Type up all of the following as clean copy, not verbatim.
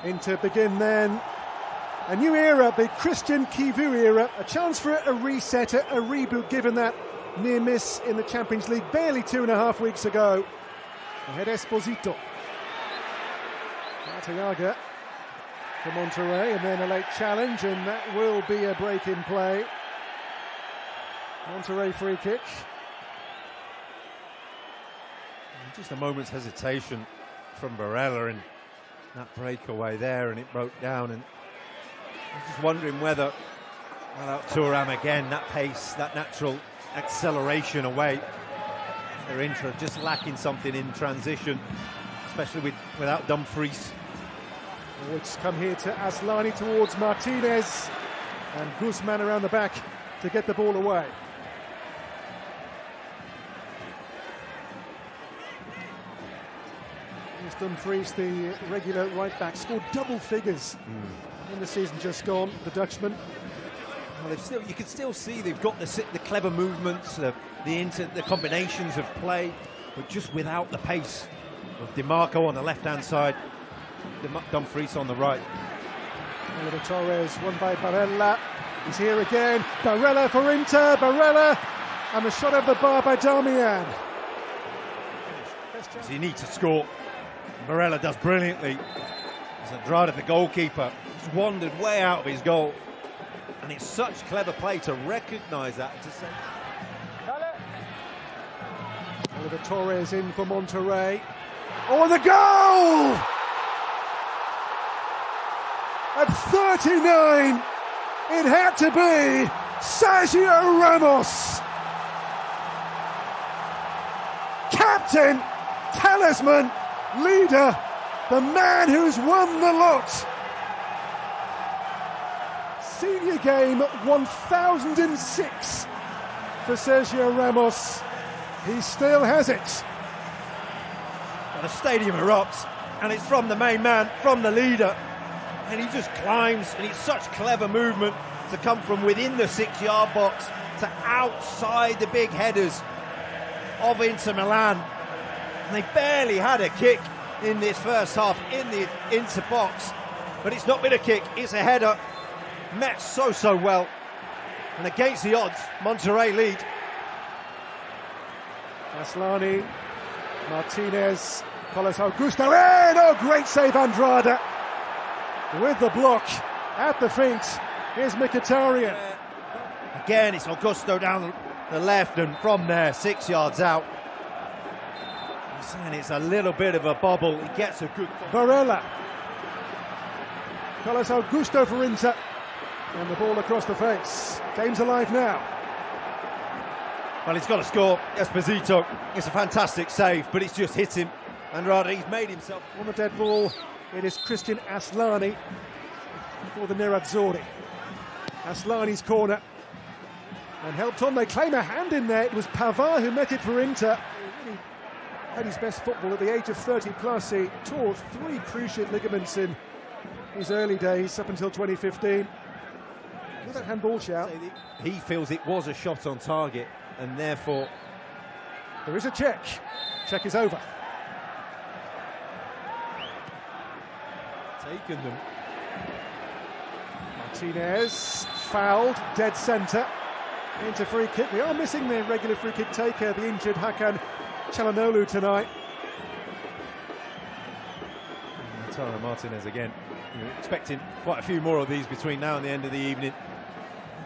in to begin then a new era, the Christian Kivu era, a chance for a reset, a reboot, given that near miss in the Champions League barely 2.5 weeks ago. Ahead Esposito. Arteaga for Monterrey, and then a late challenge, and that will be a break in play. Monterrey free kick. Just a moment's hesitation from Barella in that breakaway there, and it broke down. And I was just wondering whether, without Thuram again, that pace, that natural acceleration away, their Inter just lacking something in transition, especially without Dumfries. It's come here to Aslani towards Martinez, and Guzman around the back to get the ball away. Dumfries, the regular right back, scored double figures in the season just gone, the Dutchman. Well, you can still see they've got the clever movements, the combinations of play, but just without the pace of DiMarco on the left-hand side, Dumfries on the right. Oliver Torres, won by Barella. He's here again. Barella for Inter. Barella, and the shot over the bar by Darmian. So you need to score. Barella does brilliantly. As Andrade, the goalkeeper, just wandered way out of his goal. And it's such clever play to recognise that and to say. Oliver Torres in for Monterrey. Oh, the goal! At 39, it had to be Sergio Ramos. Captain, talisman, leader, the man who's won the lot. Senior game 1006 for Sergio Ramos. He still has it. And the stadium erupts, and it's from the main man, from the leader. And he just climbs, and it's such clever movement to come from within the 6-yard box to outside the big headers of Inter Milan. And they barely had a kick in this first half in the Inter box, but it's not been a kick, it's a header. Met so well, and against the odds, Monterrey lead. Aslani, Martinez, Carlos Augusto in! Oh, great save, Andrade with the block at the feet. Here's Mkhitaryan. Again, it's Augusto down the left, and from there, 6 yards out. I'm saying it's a little bit of a bobble. He gets a good. Barella. Carlos Augusto for Inter. And the ball across the face. Game's alive now. Well, he's got to score. Esposito. It's a fantastic save, but it's just hit him. Andrade, he's made himself. On the dead ball, it is Christian Aslani for the Nerazzurri. Aslani's corner. And helped on. They claim a hand in there. It was Pavard who met it for Inter. He really had his best football at the age of 30 plus. He tore 3 cruciate ligaments in his early days up until 2015. Was that handball shout? He feels it was a shot on target, and therefore there is a check. Check is over. Taken them. Martinez fouled, dead centre. Into free kick. We are missing their regular free kick taker, the injured Hakan Çalhanoğlu tonight. Tara Martinez again. You're expecting quite a few more of these between now and the end of the evening.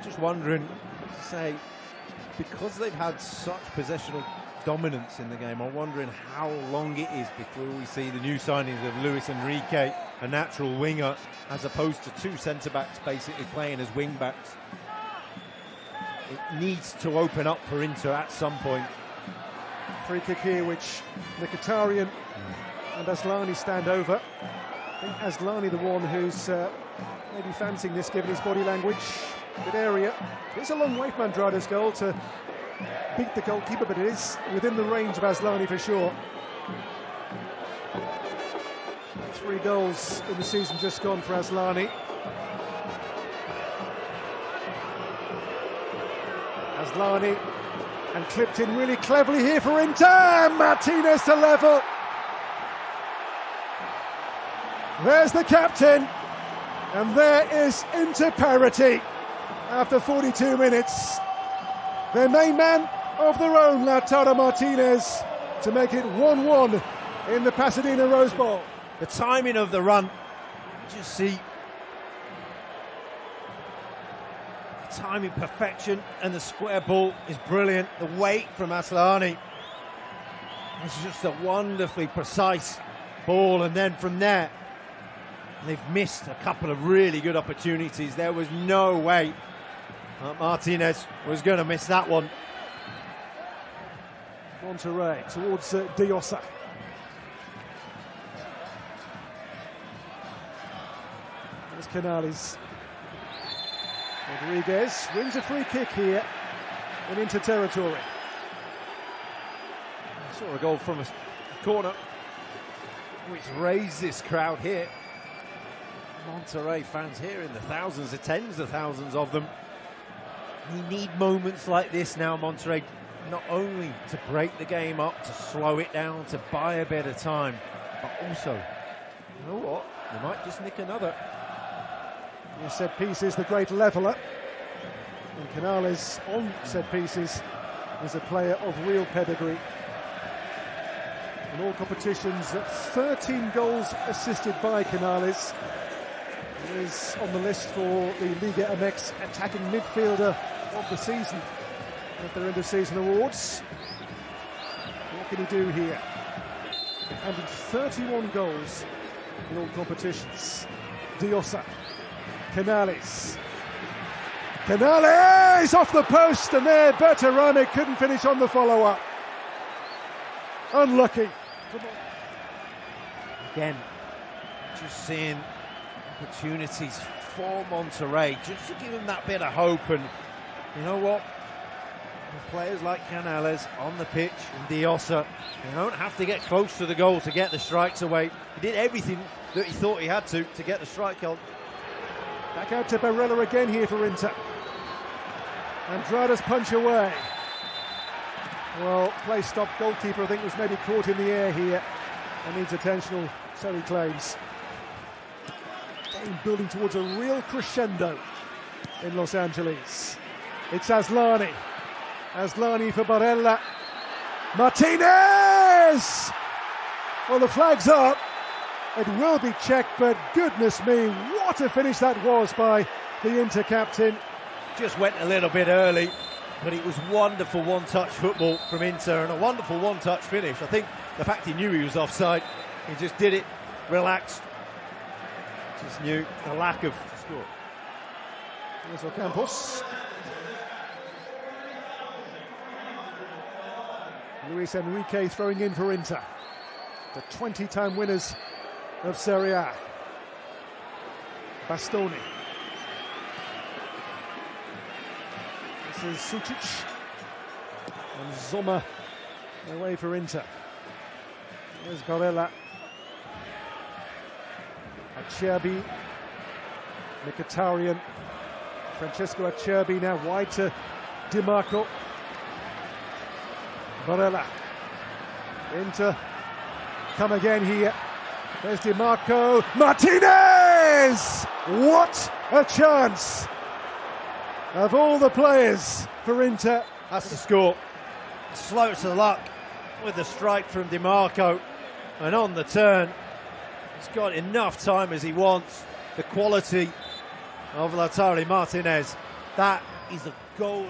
Just wondering, say, because they've had such possessional dominance in the game, I'm wondering how long it is before we see the new signings of Luis Enrique, a natural winger, as opposed to 2 centre-backs basically playing as wing-backs. It needs to open up for Inter at some point. Free kick here, which Mkhitaryan and Aslani stand over. I think Aslani the one who's maybe fancying this given his body language. Good area. It's a long way from Andrade's goal to beat the goalkeeper, but it is within the range of Aslani for sure. 3 goals in the season just gone for Aslani. Aslani, and clipped in really cleverly here for Inter. Martinez to level. There's the captain, and there is Inter parity after 42 minutes. Their main man of their own, Lautaro Martinez, to make it 1-1 in the Pasadena Rose Bowl. The timing of the run, just see the timing perfection, and the square ball is brilliant. The weight from Aslani, it's just a wonderfully precise ball, and then from there they've missed a couple of really good opportunities. There was no way Martinez was going to miss that one. Monterrey towards Diosa. There's Canales. Rodriguez wins a free kick here in Inter territory. Saw a goal from a corner which raised this crowd here. Monterrey fans here in the thousands, the tens of thousands of them. You need moments like this now, Monterrey, not only to break the game up, to slow it down, to buy a bit of time, but also, you know what, they might just nick another. The set piece is the great leveller, and Canales on set pieces is a player of real pedigree. In all competitions, 13 goals assisted by Canales. He is on the list for the Liga MX attacking midfielder of the season at their end-of-season awards. What can he do here? Handed 31 goals in all competitions. Diosa. Canales off the post, and there Berterame couldn't finish on the follow-up. Unlucky. Again, just seeing opportunities for Monterrey, just to give them that bit of hope. And you know what? With players like Canales on the pitch and Diosa, you don't have to get close to the goal to get the strikes away. He did everything that he thought he had to get the strike on. Back out to Barella again here for Inter. Andrada's punch away. Well, play stopped. Goalkeeper, I think, was maybe caught in the air here and needs attention, so he claims. Game building towards a real crescendo in Los Angeles. It's Aslani. Aslani for Barella. Martinez! Well, the flag's up. It will be checked, but goodness me, what a finish that was by the Inter captain. Just went a little bit early, but it was wonderful one-touch football from Inter and a wonderful one-touch finish. I think the fact he knew he was offside, he just did it, relaxed. Just knew the lack of score. Here's Ocampos. Luis Enrique throwing in for Inter. The 20-time winners of Serie A. Bastoni. This is Sucic. And Zoma away for Inter. There's Barella. Acerbi. Mkhitaryan. Francesco Acerbi now wide to Di Marco. Barella. Inter come again here. There's Di Marco. Martinez! What a chance! Of all the players for Inter. That's the score. Slow to luck with the strike from Di Marco. And on the turn, he's got enough time as he wants. The quality of Lautaro Martinez. That is a goal.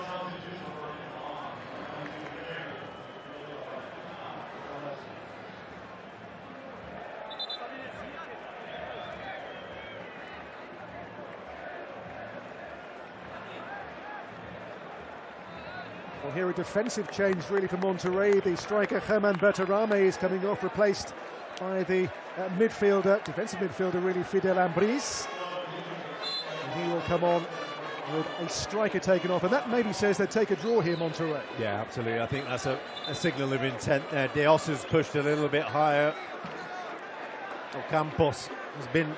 Well, here a defensive change really for Monterrey. The striker Germán Berterame is coming off, replaced by the defensive midfielder really, Fidel Ambriz. And he will come on with a striker taken off, and that maybe says they'd take a draw here, Monterrey. Yeah, absolutely. I think that's a signal of intent there. Diosa's pushed a little bit higher. Ocampos has been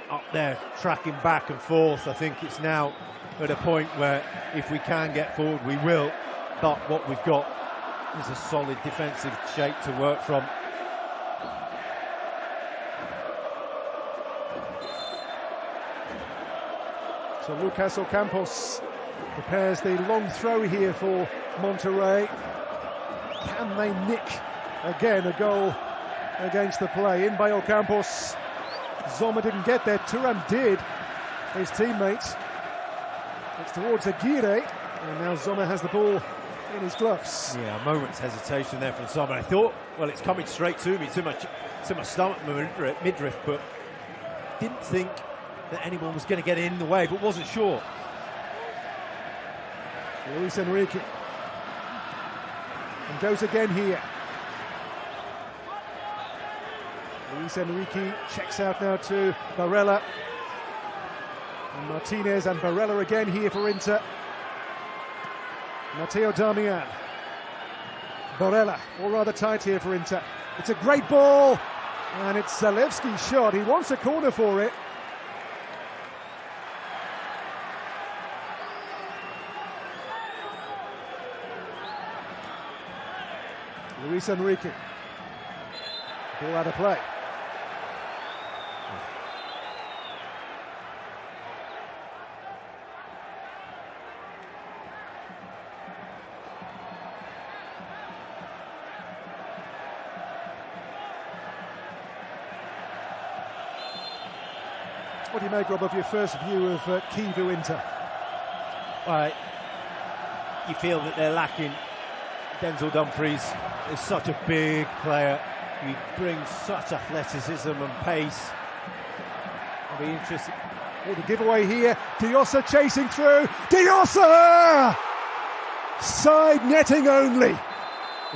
up there tracking back and forth. I think it's now at a point where if we can get forward, we will. But what we've got is a solid defensive shape to work from. So Lucas Ocampos prepares the long throw here for Monterrey. Can they nick again a goal against the play? In by Ocampos. Zoma didn't get there, Thuram did, his teammate. It's towards Aguirre, and now Zoma has the ball in his gloves. Yeah, a moment's hesitation there from Zoma. I thought, well, it's coming straight to me, to my stomach, midriff, but didn't think that anyone was going to get in the way, but wasn't sure. Luis Enrique. And goes again here. Luis Enrique checks out now to Barella. And Martinez and Barella again here for Inter. Matteo Darmian. Barella, all rather tight here for Inter. It's a great ball, and it's Zalewski's shot. He wants a corner for it. Luis Enrique. Ball out of play. What do you make, Rob, of your first view of Kivu Inter? You feel that they're lacking Denzel Dumfries. Is such a big player. He brings such athleticism and pace. I'll be interested. Oh, the giveaway here. Diossa chasing through. Diossa! Side netting only.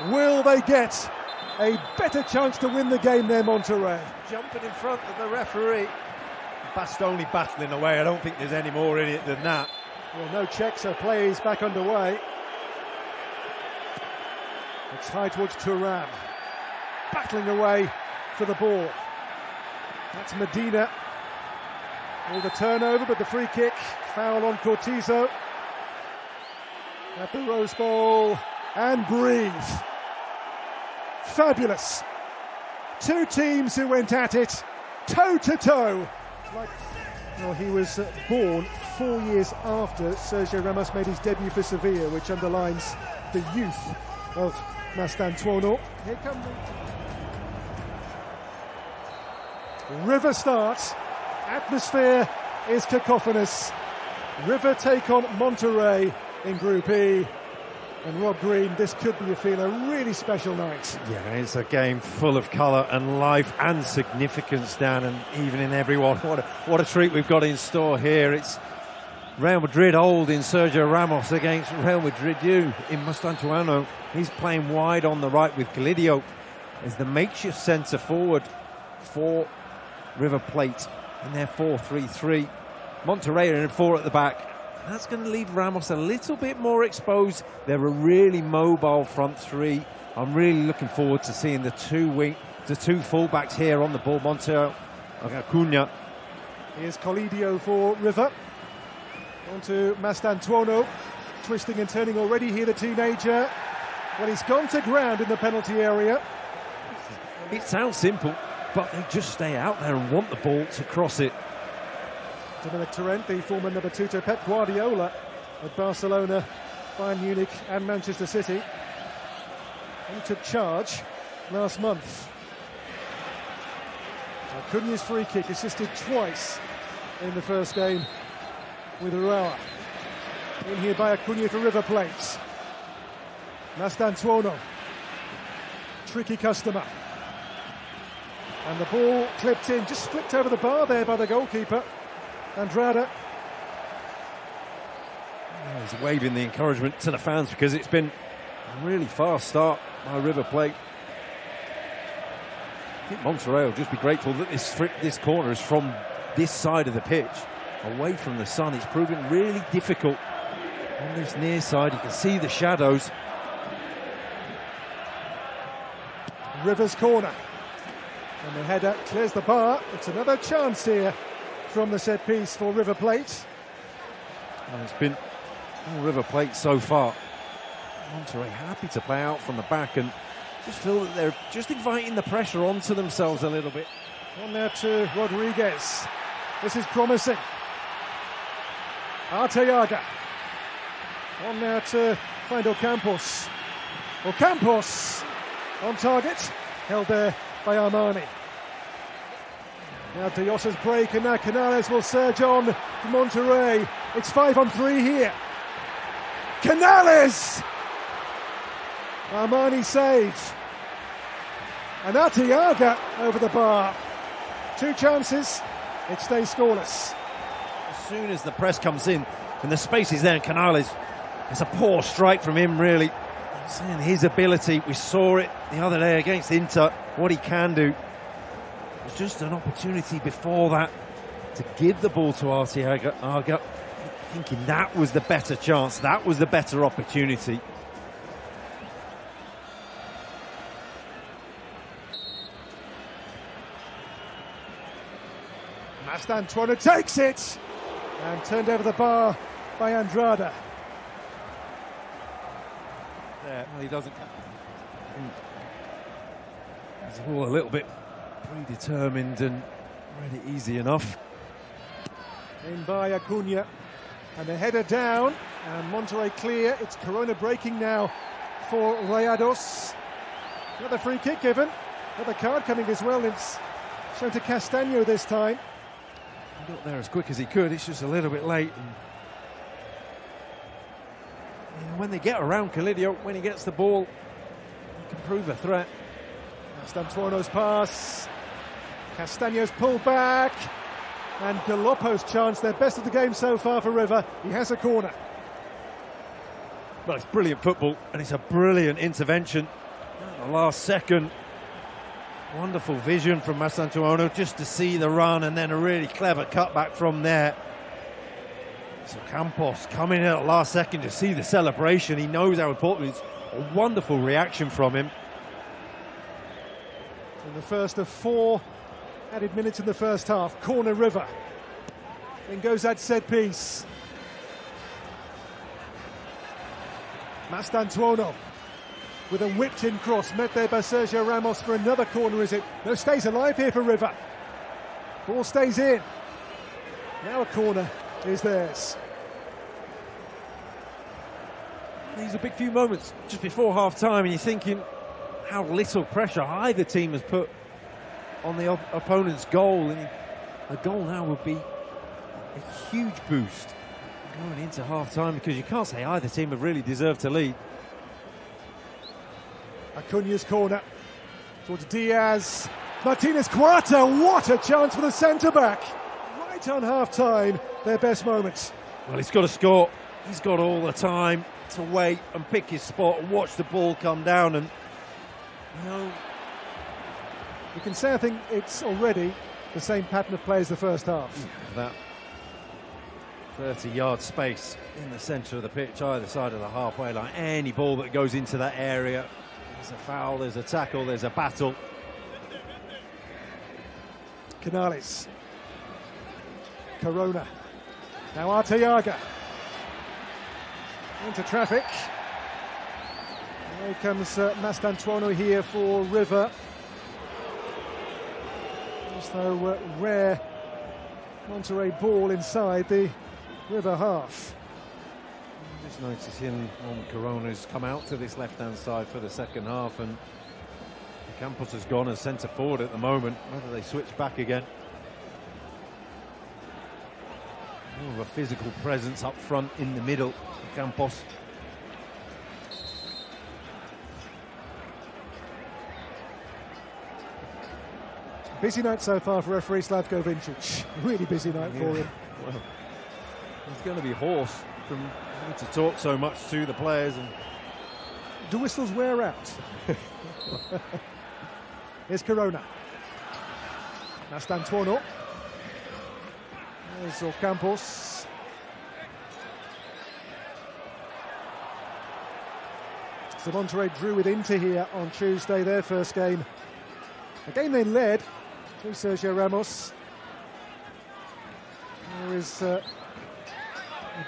Will they get a better chance to win the game there, Monterrey? Jumping in front of the referee. Bastoni battling away. I don't think there's any more in it than that. Well, no check, so play is back underway. It's high towards Thuram. Battling away for the ball. That's Medina. All the turnover, but the free kick. Foul on Cortizo. At the Rose Bowl. And breathe. Fabulous. Two teams who went at it, toe to toe. Well, he was born 4 years after Sergio Ramos made his debut for Sevilla, which underlines the youth of Mastantuono. Here comes River starts. Atmosphere is cacophonous. River take on Monterrey in Group E. And Rob Green, this could be, you feel, a really special night. Yeah, it's a game full of colour and life and significance, Dan, and even in everyone. What a treat we've got in store here. It's Real Madrid old in Sergio Ramos against Real Madrid you in Mastantuono. He's playing wide on the right with Galidio as the makeshift centre forward for River Plate in their 4-3-3. Monterrey are in 4 at the back. That's going to leave Ramos a little bit more exposed. They're a really mobile front three. I'm really looking forward to seeing the two fullbacks here on the ball. Montero, Acuna. Here's Colidio for River. On to Mastantuono. Twisting and turning already here, the teenager. Well, he's gone to ground in the penalty area. It sounds simple, but they just stay out there and want the ball to cross it. Dominic Torrent, the former number 2 to Pep Guardiola at Barcelona, Bayern Munich and Manchester City. He took charge last month. Acuna's free kick assisted twice in the first game with Urawa. In here by Acuna for River Plate. Mastantuono. Tricky customer. And the ball clipped in, just flicked over the bar there by the goalkeeper. Andrada. He's waving the encouragement to the fans because it's been a really fast start by River Plate. I think Monterrey will just be grateful that this corner is from this side of the pitch, away from the sun. It's proven really difficult on this near side. You can see the shadows. River's corner. And the header clears the bar. It's another chance here from the set piece for River Plate. And it's been all River Plate so far. Monterrey happy to play out from the back and just feel that they're just inviting the pressure onto themselves a little bit. On there to Rodriguez. This is promising. Arteaga. On now to find Ocampos. Ocampos on target. Held there by Armani. Now Diossa's break, and now Canales will surge on to Monterrey. It's 5-on-3 here. Canales! Armani save. And Arteaga over the bar. 2 chances, it stays scoreless. As soon as the press comes in and the space is there, and Canales, it's a poor strike from him, really. Seeing his ability, we saw it the other day against Inter, what he can do. It was just an opportunity before that to give the ball to Arteaga, thinking that was the better chance, that was the better opportunity. Mastantuono takes it and turned over the bar by Andrada. Well, he doesn't. He's all a little bit predetermined and read it easy enough. In by Acuna, and the header down, and Monterrey clear. It's Corona breaking now for Rayados. Another free kick given, another card coming as well. It's shown to Castaño this time. He got there as quick as he could, it's just a little bit late. And when they get around Calidio, when he gets the ball, he can prove a threat. Mastantuono's pass, Castaño's pull back, and Galoppo's chance, their best of the game so far for River. He has a corner. Well, it's brilliant football, and it's a brilliant intervention. At the last second, wonderful vision from Mastantuono just to see the run, and then a really clever cutback from there. So Campos coming in at the last second to see the celebration. He knows how important it is. A wonderful reaction from him. In the first of 4 added minutes in the first half, corner River. Then goes that set piece. Mastantuono with a whipped-in cross, met there by Sergio Ramos for another corner, is it? No, stays alive here for River. Ball stays in. Now a corner is theirs. These are big few moments just before half-time, and you're thinking how little pressure either team has put on the opponent's goal, and the goal now would be a huge boost going into half-time, because you can't say either team have really deserved to lead. Acuna's corner towards Diaz. Martinez Cuarta, what a chance for the centre-back. Right on half-time, their best moments. Well, he's got to score. He's got all the time to wait and pick his spot and watch the ball come down. And, you know, you can say, I think it's already the same pattern of play as the first half. That 30-yard space in the centre of the pitch, either side of the halfway line. Any ball that goes into that area, there's a foul, there's a tackle, there's a battle. Canales. Corona. Now Arteaga. Into traffic. Here comes Mastantuono here for River. Just though rare Monterrey ball inside the River half. Just noticing Corona's come out to this left-hand side for the second half, and Campos has gone as centre forward at the moment. Whether they switch back again. More of a physical presence up front in the middle, Campos. Busy night so far for referee Slavko Vincic. Really busy night for him. Well, he's going to be hoarse from having to talk so much to the players. And do whistles wear out? Here's Corona. Mastantuono. There's Ocampos. So Monterrey drew with Inter here on Tuesday, their first game. A game they led through Sergio Ramos. There is the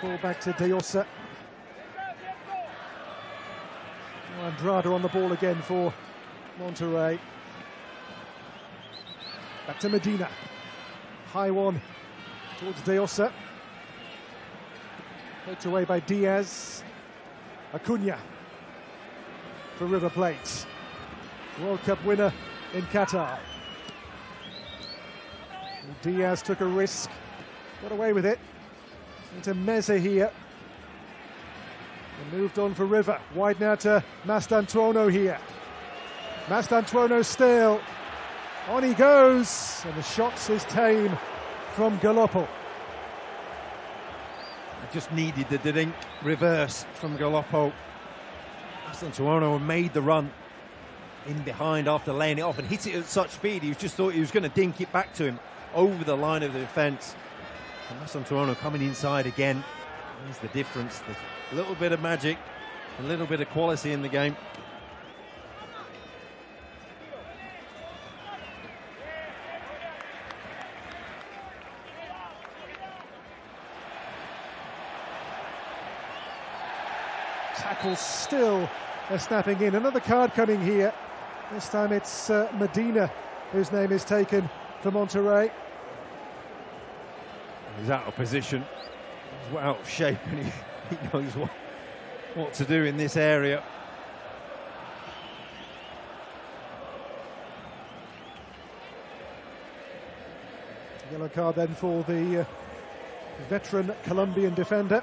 ball back to Diossa. Andrada on the ball again for Monterrey. Back to Medina. High one towards Diossa. Poked away by Diaz. Acuna for River Plate. World Cup winner in Qatar. And Diaz took a risk, got away with it. Into Meza here. And moved on for River. Wide now to Mastantuono here. Mastantuono still. On he goes. And the shots is tame from Galoppo. Just needed the dink reverse from Galoppo. Mastantuono made the run in behind after laying it off and hit it at such speed. He just thought he was going to dink it back to him over the line of the defence. And Mastantuono coming inside again. There's the difference. There's a little bit of magic, a little bit of quality in the game. Tackle still snapping in. Another card coming here. This time it's Medina, whose name is taken for Monterrey. He's out of position. He's out of shape, and he knows what to do in this area. Yellow card then for the veteran Colombian defender.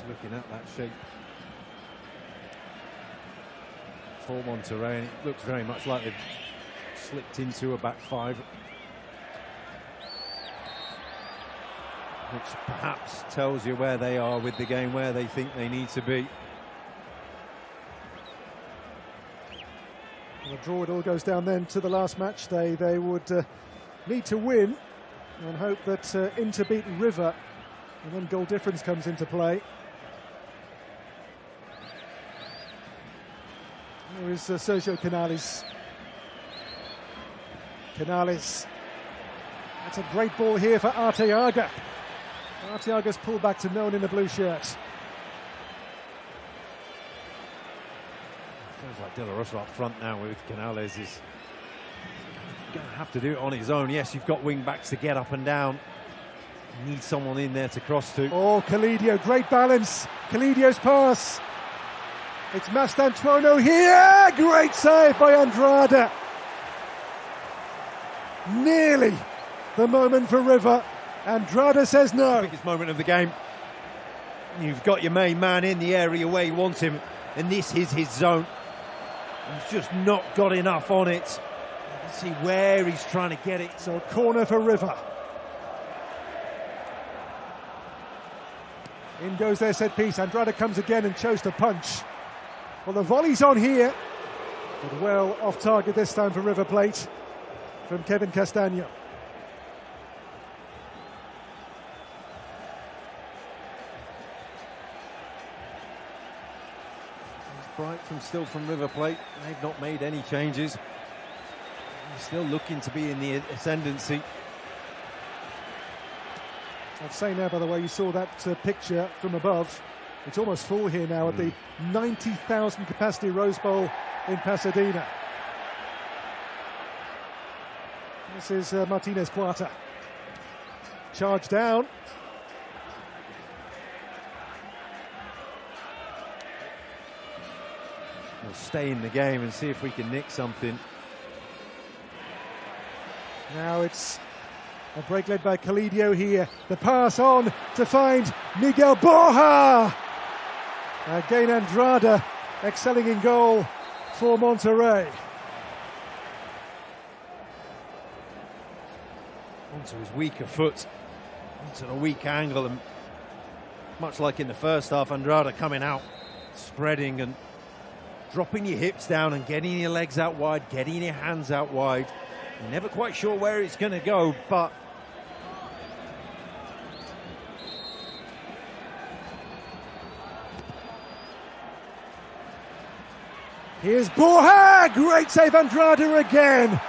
Looking at that shape for Monterrey, and it looks very much like they've slipped into a back five, which perhaps tells you where they are with the game, where they think they need to be. Well, a draw, it all goes down then to the last match day. They would need to win and hope that Inter beat River, and then goal difference comes into play. There is Sergio Canales. Canales. That's a great ball here for Arteaga. Arteaga's pulled back to no one in the blue shirt. Feels like De La Rosa up front now with Canales. Is going to have to do it on his own. Yes, you've got wing backs to get up and down. You need someone in there to cross to. Oh, Calidio, great balance. Calidio's pass. It's Mastantuono here. Great save by Andrada. Nearly the moment for River. Andrada says no. Biggest moment of the game. You've got your main man in the area where you want him, and this is his zone. He's just not got enough on it. Let's see where he's trying to get it. So corner for River. In goes their set piece. Andrada comes again and chose to punch. Well, the volley's on here, but well off target this time for River Plate from Kevin Castaño. It's bright from River Plate. They've not made any changes. They're still looking to be in the ascendancy. I'd say now, by the way, you saw that picture from above. It's almost full here now at the 90,000 capacity Rose Bowl in Pasadena. This is Martinez Cuarta. Charge down. We'll stay in the game and see if we can nick something. Now it's a break led by Calidio here. The pass on to find Miguel Borja. Again, Andrada excelling in goal for Monterrey. Onto his weaker foot, onto the weak angle, and much like in the first half, Andrada coming out, spreading and dropping your hips down and getting your legs out wide, getting your hands out wide. You're never quite sure where it's going to go, but here's Borja! Great save, Andrada again.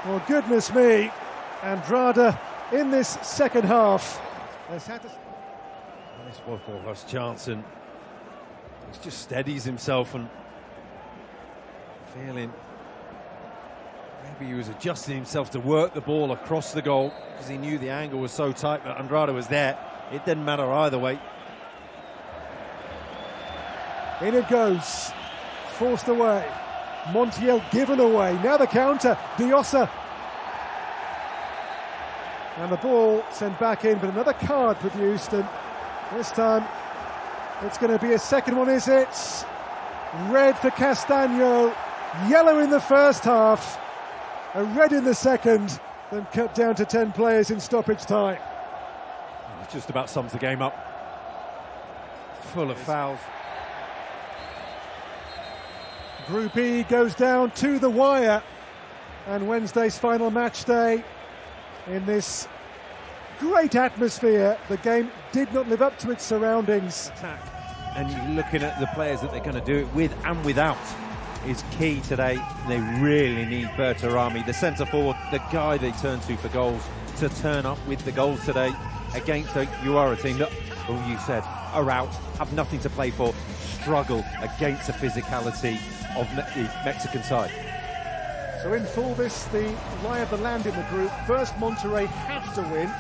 Well, goodness me, Andrada in this second half has had to... This was Borja's chance, and he just steadies himself and feeling Maybe he was adjusting himself to work the ball across the goal because he knew the angle was so tight, but Andrade was there. It didn't matter either way. In it goes, forced away. Montiel given away. Now the counter, Diossa. And the ball sent back in, but another card produced, and this time it's going to be a second one, is it? Red for Castaño, yellow in the first half, a red in the second, then cut down to 10 players in stoppage time. It just about sums the game up. Full of fouls. Group E goes down to the wire, and Wednesday's final match day in this great atmosphere. The game did not live up to its surroundings. And you're looking at the players that they're going to do it with and without is key today. They really need Bertarami, the centre forward, the guy they turn to for goals, to turn up with the goals today against a team that, you said, are out, have nothing to play for, struggle against the physicality of the Mexican side. So in full this, the lie of the land in the group. First, Monterrey have to win.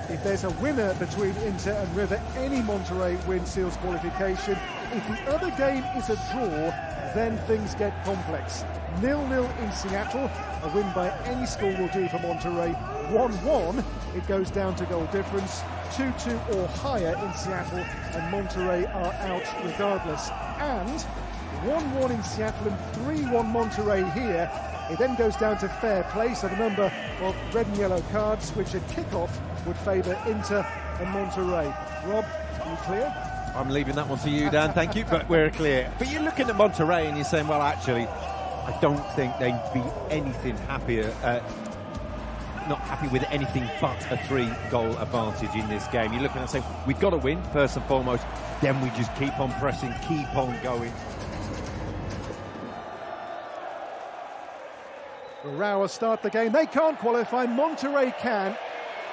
If there's a winner between Inter and River, any Monterrey win seals qualification. If the other game is a draw, then things get complex. 0-0 in Seattle, a win by any score will do for Monterrey. 1-1, it goes down to goal difference. 2-2 or higher in Seattle, and Monterrey are out regardless. And 1-1 in Seattle and 3-1 Monterrey here. It then goes down to fair play, so the number of red and yellow cards, which at kick-off would favour Inter and Monterrey. Rob, are you clear? I'm leaving that one to you, Dan, thank you, but we're clear. But you're looking at Monterrey and you're saying, well, actually, I don't think they'd be anything happier, not happy with anything but a 3-goal advantage in this game. You're looking and saying, we've got to win, first and foremost, then we just keep on pressing, keep on going. Urawa start the game. They can't qualify. Monterrey can.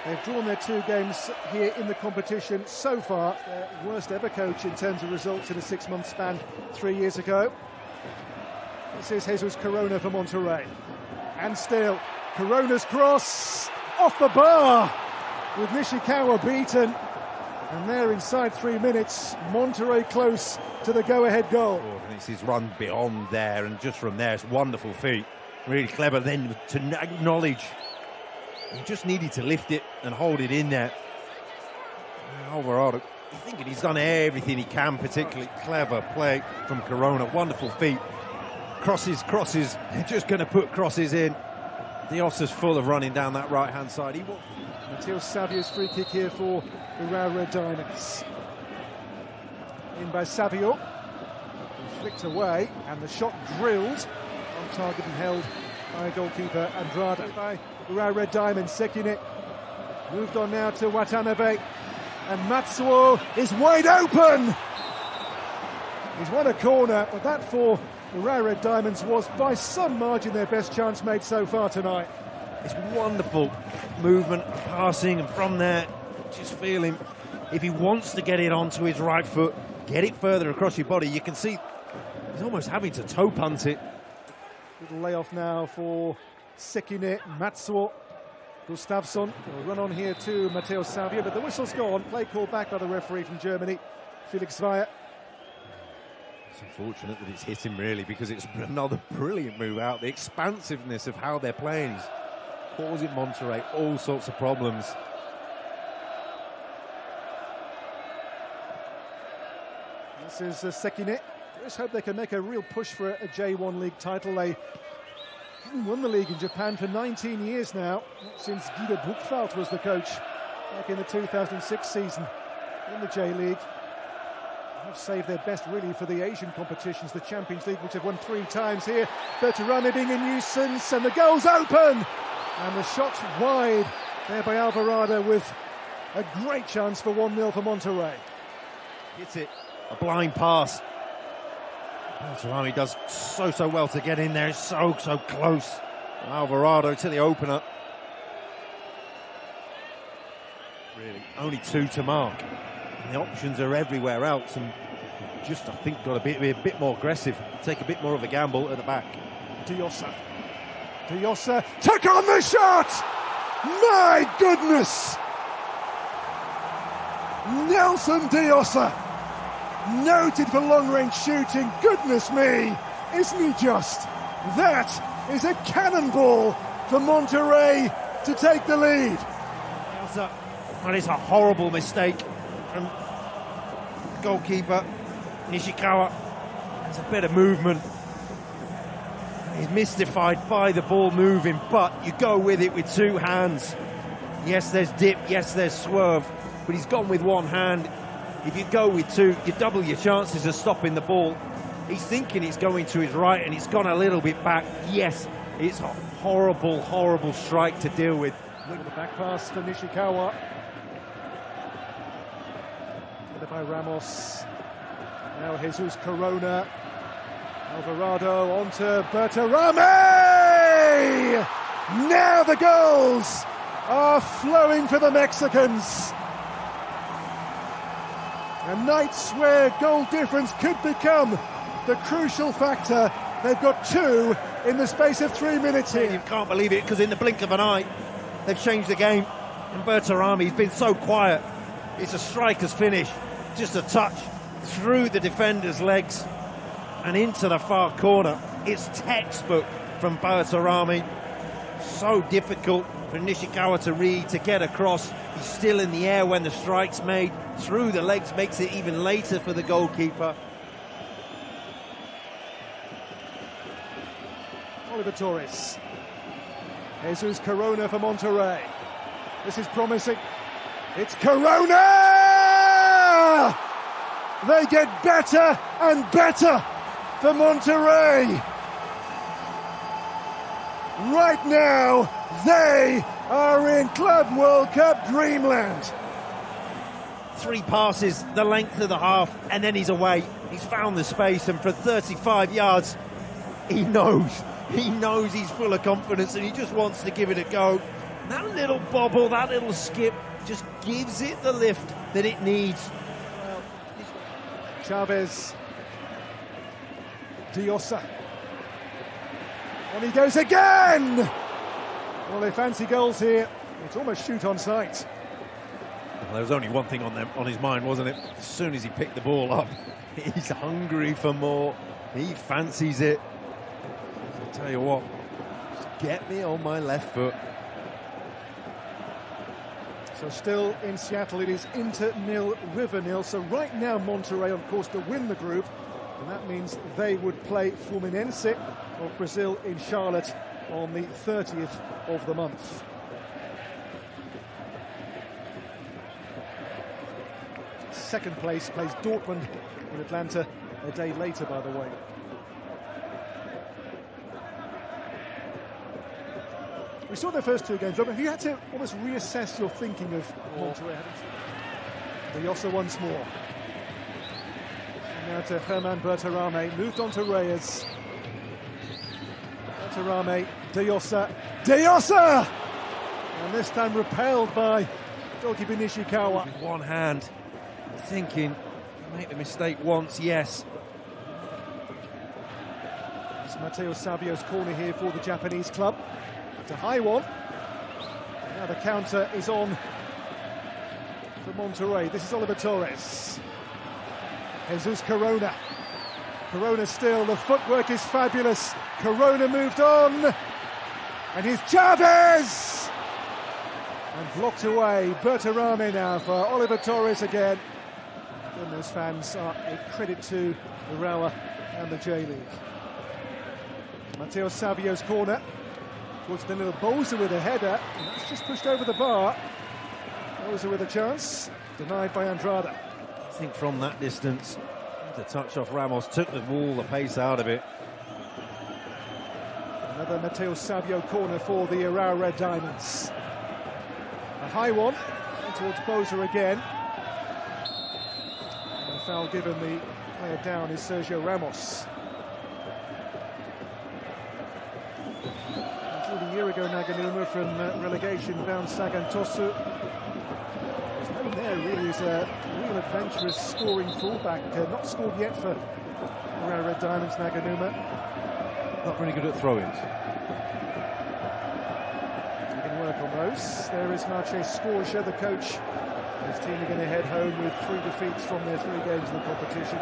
They've drawn their 2 games here in the competition so far. Their worst ever coach in terms of results in a 6-month span 3 years ago. This is Jesus Corona for Monterrey. And still, Corona's cross off the bar with Nishikawa beaten. And there inside 3 minutes, Monterrey close to the go-ahead goal. This is run beyond there, and just from there, it's wonderful feet. Really clever then to acknowledge he just needed to lift it and hold it in there. Alvarado, thinking he's done everything he can, particularly clever play from Corona. Wonderful feet. Crosses. They're just going to put crosses in. Diossa's full of running down that right-hand side. Matteo Savio's free kick here for the Urawa Red Diamonds. In by Savio. He flicked away, and the shot drilled on target and held by goalkeeper Andrade. By Urawa Red Diamonds, Sekine moved on now to Watanabe, and Matsuo is wide open. He's won a corner, but that for Urawa Red Diamonds was by some margin their best chance made so far tonight. It's wonderful movement, passing, and from there, just feel him. If he wants to get it onto his right foot, get it further across your body. You can see he's almost having to toe punt it. Little layoff now for Sekine, Matsuo, Gustafsson will run on here to Matteo Savio, but the whistle's gone. Play called back by the referee from Germany, Felix Zweier. It's unfortunate that it's hit him, really, because it's another brilliant move out. The expansiveness of how they're playing is causing Monterrey all sorts of problems. This is Sekine. Just hope they can make a real push for a J1 League title. They haven't won the league in Japan for 19 years now, since Guido Buchwald was the coach back in the 2006 season in the J-League. Have saved their best really for the Asian competitions, the Champions League, which have won 3 times here. Bertarami being a nuisance, and the goal's open! And the shot's wide there by Alvarado, with a great chance for 1-0 for Monterrey. Hits it, a blind pass. Bertarami does so well to get in there. It's so close. Alvarado to the opener. Really, only 2 to mark. And the options are everywhere else, and just, I think, got to be a bit more aggressive, take a bit more of a gamble at the back. Diossa. Diossa took on the shot! My goodness! Nelson Diossa, noted for long-range shooting. Goodness me, isn't he just? That is a cannonball for Monterrey to take the lead. That is a horrible mistake from goalkeeper Nishikawa. There's a bit of movement. He's mystified by the ball moving, but you go with it with two hands. Yes, there's dip, yes, there's swerve, but he's gone with one hand. If you go with two, you double your chances of stopping the ball. He's thinking it's going to his right and it's gone a little bit back. Yes, it's a horrible, horrible strike to deal with. Look at the back pass for Nishikawa. Headed by Ramos. Now Jesus Corona. Alvarado onto Berterame! Now the goals are flowing for the Mexicans. And nights where goal difference could become the crucial factor. They've got two in the space of 3 minutes here. You can't believe it, because in the blink of an eye, they've changed the game. And Berterame, he's been so quiet. It's a striker's finish. Just a touch through the defender's legs and into the far corner. It's textbook from Berterame. So difficult for Nishikawa to read, to get across. He's still in the air when the strike's made. Through the legs makes it even later for the goalkeeper. Oliver Torres. Jesus Corona for Monterrey. This is promising. It's Corona! They get better and better for Monterrey. Right now, they are in Club World Cup dreamland. 3 passes, the length of the half, and then he's away. He's found the space, and for 35 yards, he knows he's full of confidence, and he just wants to give it a go. That little bobble, that little skip, just gives it the lift that it needs. Chavez. Diossa. And he goes again! Well, they fancy goals here. It's almost shoot on sight. Well, there was only one thing on his mind, wasn't it? As soon as he picked the ball up, he's hungry for more. He fancies it. I'll tell you what, just get me on my left foot. So still in Seattle, it is Inter 0, River 0. So right now, Monterrey on course to win the group. And that means they would play Fluminense of Brazil in Charlotte on the 30th of the month. Second place plays Dortmund in Atlanta a day later, by the way. We saw their first 2 games. Have you had to almost reassess your thinking of Monterrey? Diossa once more. Now to Germán Berterame, moved on to Reyes. Berterame, Diossa, Diossa! And this time repelled by goalkeeper Nishikawa. With one hand, thinking, make the mistake once, yes. It's Matteo Savio's corner here for the Japanese club. It's a high one. Now the counter is on for Monterrey. This is Oliver Torres. Jesus Corona. Corona still, the footwork is fabulous. Corona moved on. And here's Chavez! And blocked away. Berterame now for Oliver Torres again. Goodness, fans are a credit to Urawa and the J-League. Matteo Savio's corner. Towards the little Boza with a header. And that's just pushed over the bar. Boza with a chance. Denied by Andrada. I think from that distance, the touch off Ramos took the ball, the pace out of it. Another Matteo Savio corner for the Urawa Red Diamonds. A high one towards Boza again. And the foul given, the player down is Sergio Ramos. A year ago, Naganuma from relegation bound Sagan Tosu. His name there really is a real adventurous scoring fullback. Not scored yet for Red Diamonds, Naganuma. Not really good at throw-ins. work on those. There is Maciej Skorża, the coach. His team are going to head home with 3 defeats from their 3 games in the competition.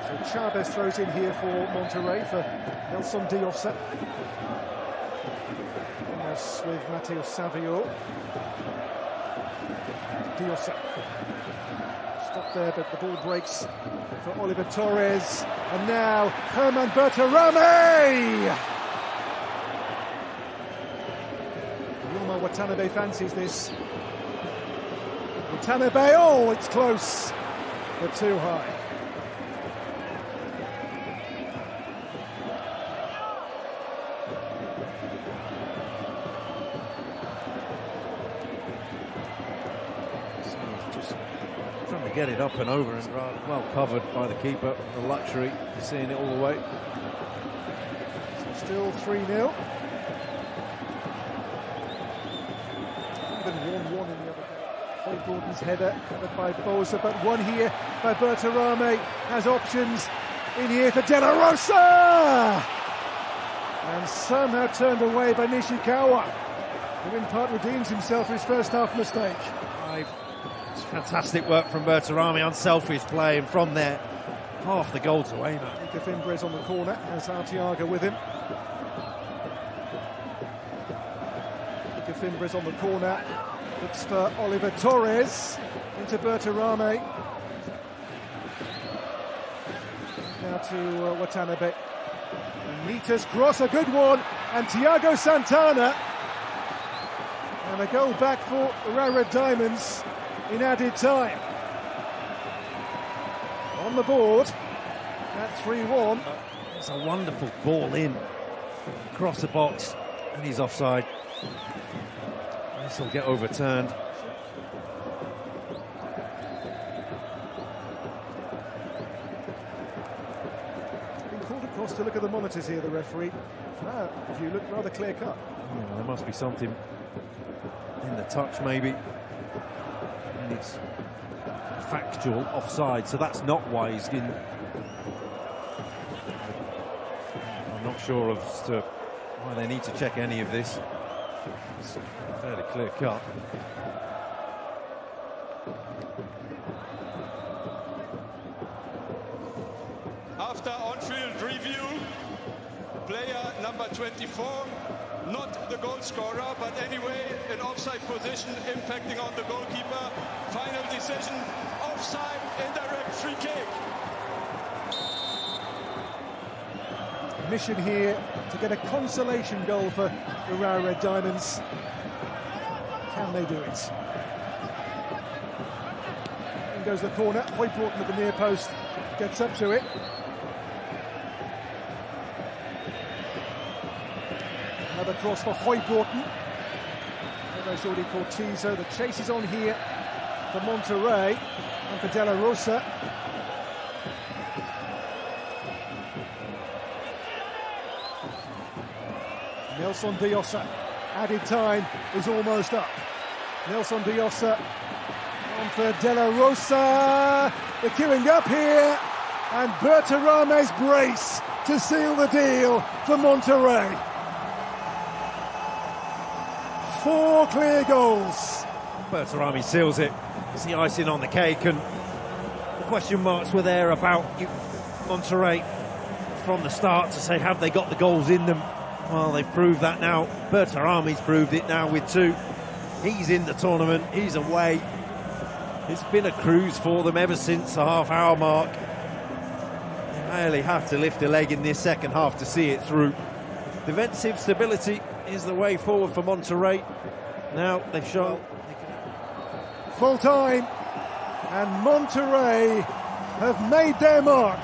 So Chavez throws in here for Monterrey for Nelson Diosa. Almost with Matheus Savio. Diosa. Stop there, but the ball breaks for Oliver Torres. And now Herman Berterame! Yilmaz Watanabe fancies this. Watanabe, oh, it's close, but too high. Just trying to get it up and over, and well covered by the keeper. The luxury of seeing it all the way. So still 3-0. Even 1-1 in the other game. Hoyt Gordon's header covered by Boza, but one here by Berterame has options in here for De La Rosa, and somehow turned away by Nishikawa, who in part redeems himself for his first half mistake. It's fantastic work from Berterame, unselfish play, and from there, half the goals away now. Fimbres on the corner, has Arteaga with him. Fimbres on the corner, looks for Oliver Torres, into Berterame. Now to Watanabe. Nita's cross, a good one, and Thiago Santana. And a goal back for Urawa Diamonds in added time. On the board at 3-1. It's a wonderful ball in, across the box, and he's offside. This will get overturned. Been called across to look at the monitors here, the referee. If you look rather clear cut. Yeah, there must be something in the touch, maybe. And it's factual offside, so that's not why he's in. I'm not sure as to why they need to check any of this. It's fairly clear cut. After on-field review, player number 24, not the goal scorer, but anyway, an offside position impacting on the goalkeeper. Final decision, offside, indirect free kick. Mission here to get a consolation goal for Urawa Red Diamonds. Can they do it? In goes the corner. Hoyt Broughton at the near post, gets up to it. Another cross for Hoyt Broughton. Almost already Cortizo. The chase is on here for Monterrey and for De La Rosa. Nelson Diosa, added time is almost up. Nelson Diosa on for De La Rosa. They're queuing up here, and Berterame's brace to seal the deal for Monterrey. 4 clear goals. Berterame seals it. It's the icing on the cake, and the question marks were there about Monterrey from the start to say, have they got the goals in them? Well, they've proved that now. Berterame's proved it now with 2. He's in the tournament, he's away. It's been a cruise for them ever since the half-hour mark. They really have to lift a leg in this second half to see it through. Defensive stability is the way forward for Monterrey. Now they've shown Full time, and Monterrey have made their mark.